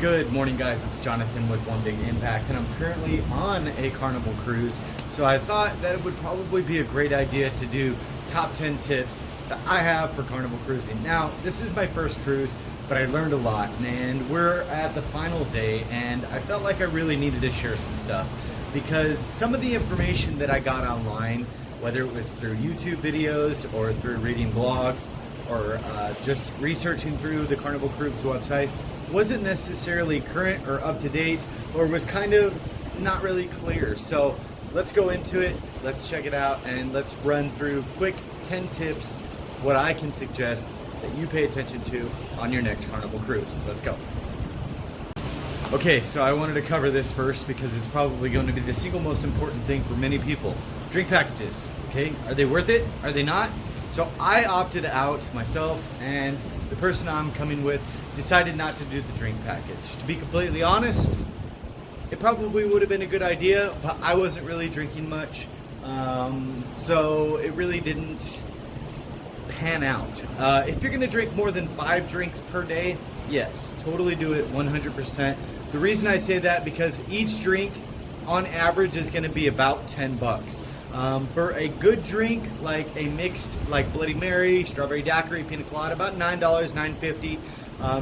Good morning, guys. It's Jonathan with One Big Impact, and I'm currently on a Carnival Cruise. So I thought that it would probably be a great idea to do top 10 tips that I have for Carnival cruising. Now, this is my first cruise, but I learned a lot, and we're at the final day, and I felt like I really needed to share some stuff because some of the information that I got online, whether it was through YouTube videos or through reading blogs or just researching through the Carnival Cruise website, wasn't necessarily current or up to date, or was kind of not really clear. So let's go into it, let's check it out, and let's run through quick 10 tips, what I can suggest that you pay attention to on your next Carnival cruise. Let's go. Okay, so I wanted to cover this first because it's probably going to be the single most important thing for many people. Drink packages, okay? Are they worth it? Are they not? So I opted out myself, and the person I'm coming with decided not to do the drink package. To be completely honest, it probably would have been a good idea, but I wasn't really drinking much, so it really didn't pan out. If you're gonna drink more than 5 drinks per day, yes, totally do it 100%. The reason I say that because each drink on average is gonna be about 10 bucks. For a good drink, like a mixed, like Bloody Mary, strawberry daiquiri, pina colada, about $9, $9.50.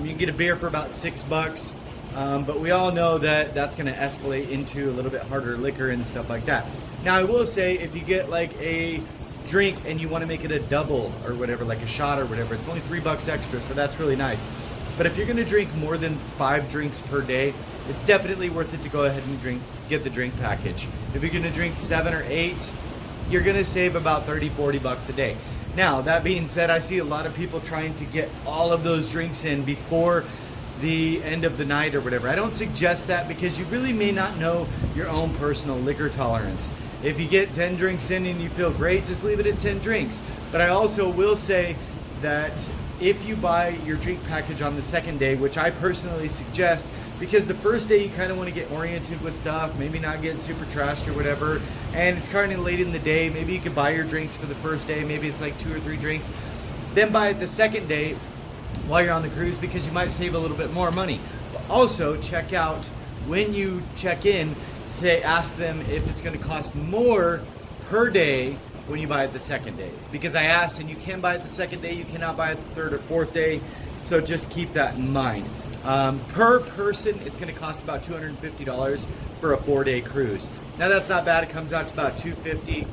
You can get a beer for about 6 bucks, but we all know that that's going to escalate into a little bit harder liquor and stuff like that. Now, I will say, if you get like a drink and you want to make it a double or whatever, like a shot or whatever, it's only 3 bucks extra, so that's really nice. But if you're going to drink more than 5 drinks per day, it's definitely worth it to go ahead and get the drink package. If you're going to drink 7 or 8, you're going to save about 30, 40 bucks a day. Now, that being said, I see a lot of people trying to get all of those drinks in before the end of the night or whatever. I don't suggest that because you really may not know your own personal liquor tolerance. If you get 10 drinks in and you feel great, just leave it at 10 drinks. But I also will say that if you buy your drink package on the second day, which I personally suggest, because the first day you kind of want to get oriented with stuff, maybe not get super trashed or whatever, and it's kind of late in the day, maybe you could buy your drinks for the first day, maybe it's like 2 or 3 drinks, then buy it the second day while you're on the cruise because you might save a little bit more money. But also check out when you check in, ask them if it's going to cost more per day when you buy it the second day. Because I asked, and you can buy it the second day, you cannot buy it the third or fourth day, so just keep that in mind. Per person, it's going to cost about $250 for a 4-day cruise. Now that's not bad. It comes out to about $250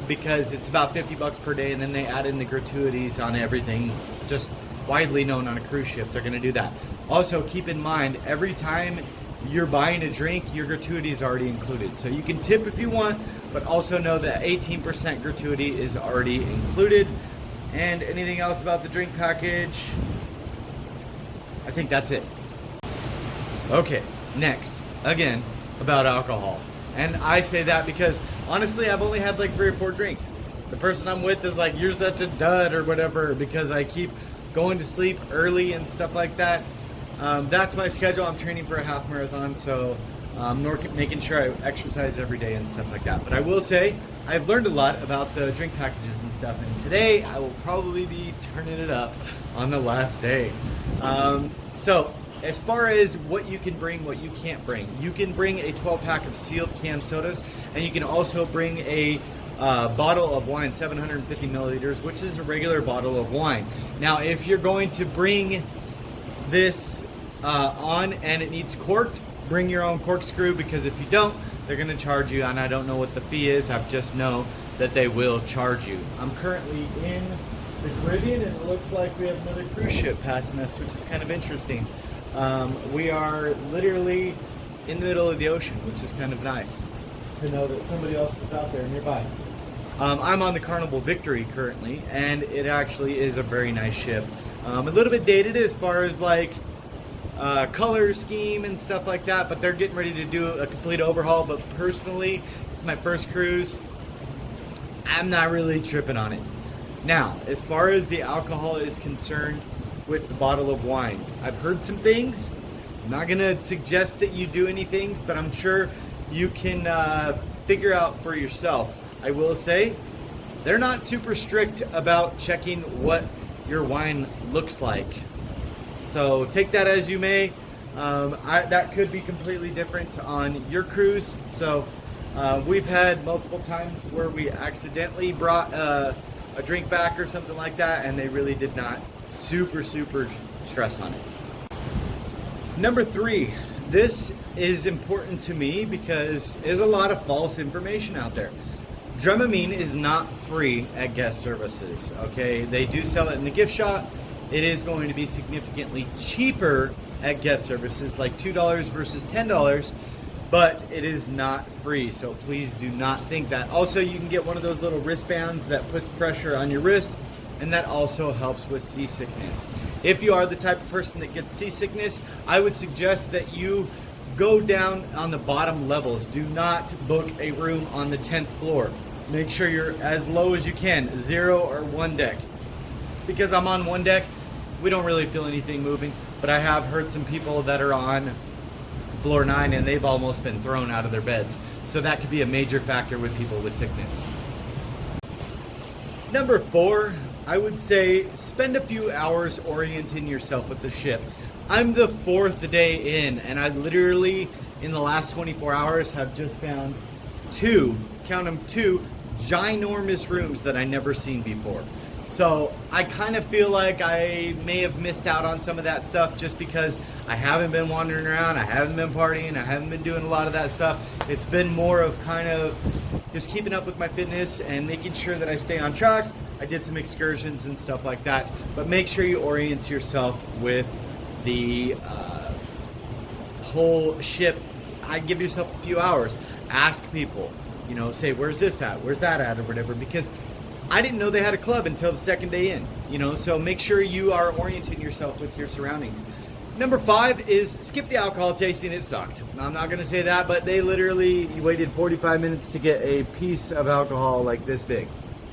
because it's about 50 bucks per day, and then they add in the gratuities on everything. Just widely known on a cruise ship, they're going to do that. Also, keep in mind, every time you're buying a drink, your gratuity is already included. So you can tip if you want, but also know that 18% gratuity is already included. And anything else about the drink package? I think that's it. Okay, next, again, about alcohol. And I say that because, honestly, I've only had like 3 or 4 drinks. The person I'm with is like, you're such a dud or whatever, because I keep going to sleep early and stuff like that. That's my schedule. I'm training for a half marathon, so I'm making sure I exercise every day and stuff like that. But I will say, I've learned a lot about the drink packages and stuff, and today I will probably be turning it up on the last day. So as far as what you can bring, what you can't bring, you can bring a 12-pack of sealed canned sodas, and you can also bring a bottle of wine, 750 milliliters, which is a regular bottle of wine. Now, if you're going to bring this on and it needs corked, bring your own corkscrew, because if you don't, they're going to charge you, and I don't know what the fee is. I just know that they will charge you. I'm currently in the Caribbean, and it looks like we have another cruise ship passing us, which is kind of interesting. We are literally in the middle of the ocean, which is kind of nice to know that somebody else is out there nearby. I'm on the Carnival Victory currently, and it actually is a very nice ship. A little bit dated as far as like color scheme and stuff like that, but they're getting ready to do a complete overhaul. But personally, it's my first cruise. I'm not really tripping on it. Now, as far as the alcohol is concerned with the bottle of wine, I've heard some things. I'm not gonna suggest that you do any things, but I'm sure you can figure out for yourself. I will say, they're not super strict about checking what your wine looks like. So take that as you may. That could be completely different on your cruise. So we've had multiple times where we accidentally brought a drink back or something like that, and they really did not super stress on it. Number 3, this is important to me because there's a lot of false information out there. Dramamine is not free at guest services, okay? They do sell it in the gift shop. It is going to be significantly cheaper at guest services, like $2 versus $10, but it is not free, so please do not think that. Also, you can get one of those little wristbands that puts pressure on your wrist, and that also helps with seasickness. If you are the type of person that gets seasickness, I would suggest that you go down on the bottom levels. Do not book a room on the 10th floor. Make sure you're as low as you can, 0 or 1 deck. Because I'm on 1 deck, we don't really feel anything moving, but I have heard some people that are on floor 9 and they've almost been thrown out of their beds. So that could be a major factor with people with sickness. Number 4, I would say spend a few hours orienting yourself with the ship. I'm the 4th day in, and I literally, in the last 24 hours, have just found 2, count them, 2 ginormous rooms that I never seen before. So I kind of feel like I may have missed out on some of that stuff just because I haven't been wandering around, I haven't been partying, I haven't been doing a lot of that stuff. It's been more of kind of just keeping up with my fitness and making sure that I stay on track. I did some excursions and stuff like that, but make sure you orient yourself with the whole ship. I give yourself a few hours. Ask people, you know, say, where's this at? Where's that at? Or whatever, because I didn't know they had a club until the 2nd day in, you know, so make sure you are orienting yourself with your surroundings. Number 5 is skip the alcohol tasting. It sucked. I'm not going to say that, but they literally waited 45 minutes to get a piece of alcohol like this big.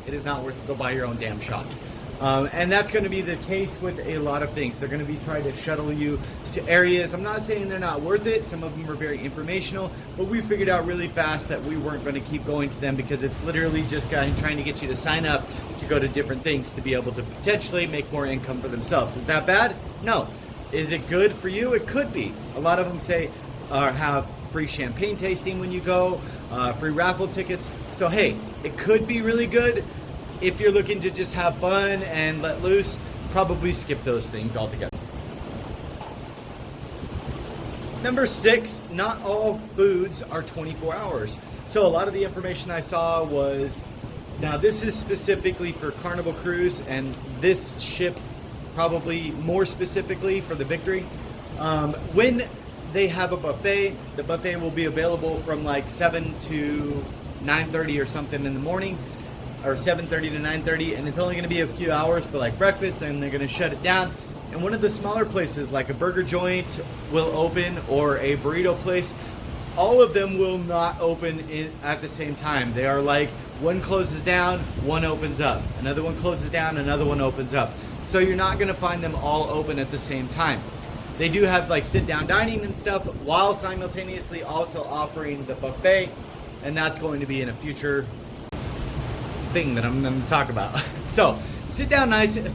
It is not worth it. Go buy your own damn shot. And that's going to be the case with a lot of things. They're going to be trying to shuttle you to areas. I'm not saying they're not worth it. Some of them are very informational, but we figured out really fast that we weren't going to keep going to them because it's literally just trying to get you to sign up to go to different things to be able to potentially make more income for themselves. Is that bad? No. Is it good for you? It could be. A lot of them say have free champagne tasting when you go, free raffle tickets. So hey, it could be really good. If you're looking to just have fun and let loose, probably skip those things altogether. Number 6, not all foods are 24 hours. So a lot of the information I saw was, now this is specifically for Carnival Cruise and this ship probably more specifically for the Victory. When they have a buffet, the buffet will be available from like 7 to 9:30 or something in the morning, or 7:30 to 9:30, and it's only going to be a few hours for like breakfast, and they're going to shut it down. And one of the smaller places like a burger joint will open, or a burrito place. All of them will not open at the same time. They are like, one closes down, one opens up, another one closes down, another one opens up. So you're not going to find them all open at the same time. They do have like sit down dining and stuff while simultaneously also offering the buffet, and that's going to be in a future thing that I'm going to talk about. So sit down dining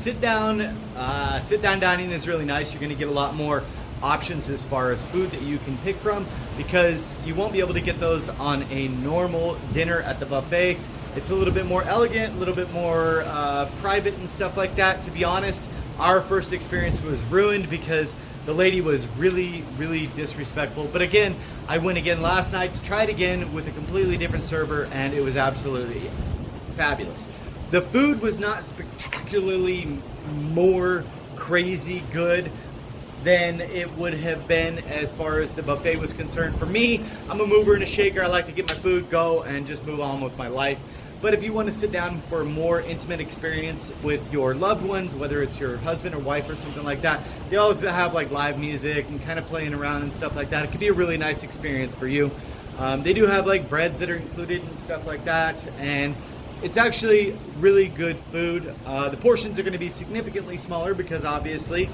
is really nice. You're going to get a lot more options as far as food that you can pick from, because you won't be able to get those on a normal dinner at the buffet. It's a little bit more elegant, a little bit more private and stuff like that. To be honest, our first experience was ruined because the lady was really disrespectful. But again, I went again last night to try it again with a completely different server, and it was absolutely fabulous. The food was not spectacularly more crazy good than it would have been as far as the buffet was concerned. For me, I'm a mover and a shaker. I like to get my food, go, and just move on with my life. But if you want to sit down for a more intimate experience with your loved ones, whether it's your husband or wife or something like that, they always have like live music and kind of playing around and stuff like that. It could be a really nice experience for you. They do have like breads that are included and stuff like that, and it's actually really good food. The portions are going to be significantly smaller because obviously,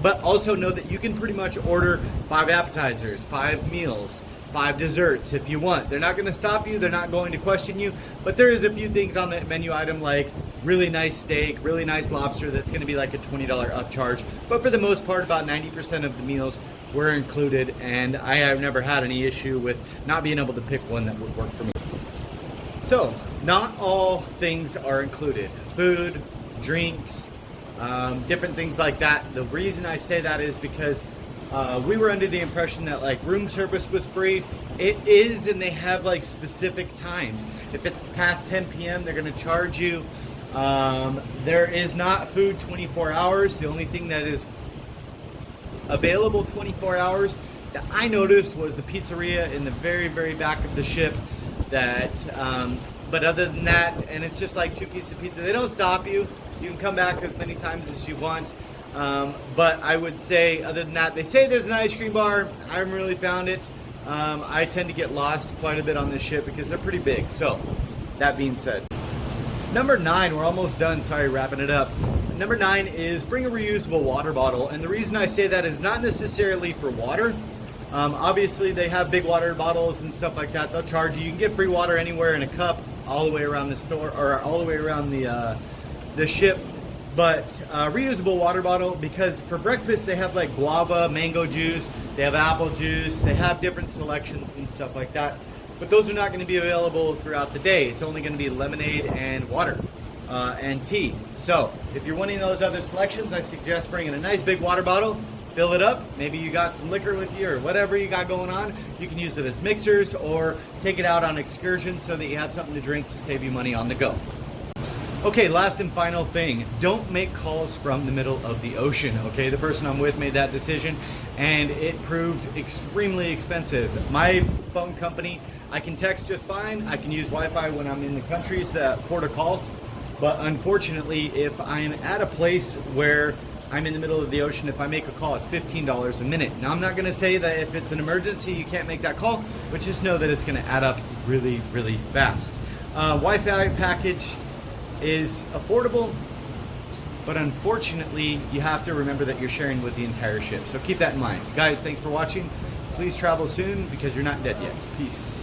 but also know that you can pretty much order 5 appetizers, 5 meals, 5 desserts if you want. They're not going to stop you, they're not going to question you, but there is a few things on the menu item like really nice steak, really nice lobster that's going to be like a $20 upcharge. But for the most part, about 90% of the meals were included, and I have never had any issue with not being able to pick one that would work for me. So, not all things are included. Food, drinks, different things like that. The reason I say that is because we were under the impression that like room service was free. It is, and they have like specific times. If it's past 10 p.m., they're gonna charge you. There is not food 24 hours. The only thing that is available 24 hours that I noticed was the pizzeria in the very, very back of the ship. But other than that, and it's just like 2 pieces of pizza. They don't stop you. You can come back as many times as you want. But I would say, other than that, they say there's an ice cream bar. I haven't really found it. I tend to get lost quite a bit on this ship because they're pretty big. So, that being said. Number 9, we're almost done. Sorry, wrapping it up. Number 9 is bring a reusable water bottle. And the reason I say that is not necessarily for water. Obviously, they have big water bottles and stuff like that. They'll charge you. You can get free water anywhere in a cup all the way around the store or all the way around the ship. But reusable water bottle, because for breakfast they have like guava, mango juice, they have apple juice, they have different selections and stuff like that. But those are not going to be available throughout the day. It's only going to be lemonade and water and tea. So if you're wanting those other selections, I suggest bringing a nice big water bottle, fill it up. Maybe you got some liquor with you or whatever you got going on. You can use it as mixers or take it out on excursions so that you have something to drink to save you money on the go. Okay, last and final thing, don't make calls from the middle of the ocean, okay? The person I'm with made that decision and it proved extremely expensive. My phone company, I can text just fine. I can use Wi-Fi when I'm in the countries that port of calls. But unfortunately, if I'm at a place where I'm in the middle of the ocean, if I make a call, it's $15 a minute. Now, I'm not gonna say that if it's an emergency, you can't make that call, but just know that it's gonna add up really, really fast. Wi-Fi package is affordable, but unfortunately you have to remember that you're sharing with the entire ship, so keep that in mind. Guys, thanks for watching. Please travel soon because you're not dead yet. Peace.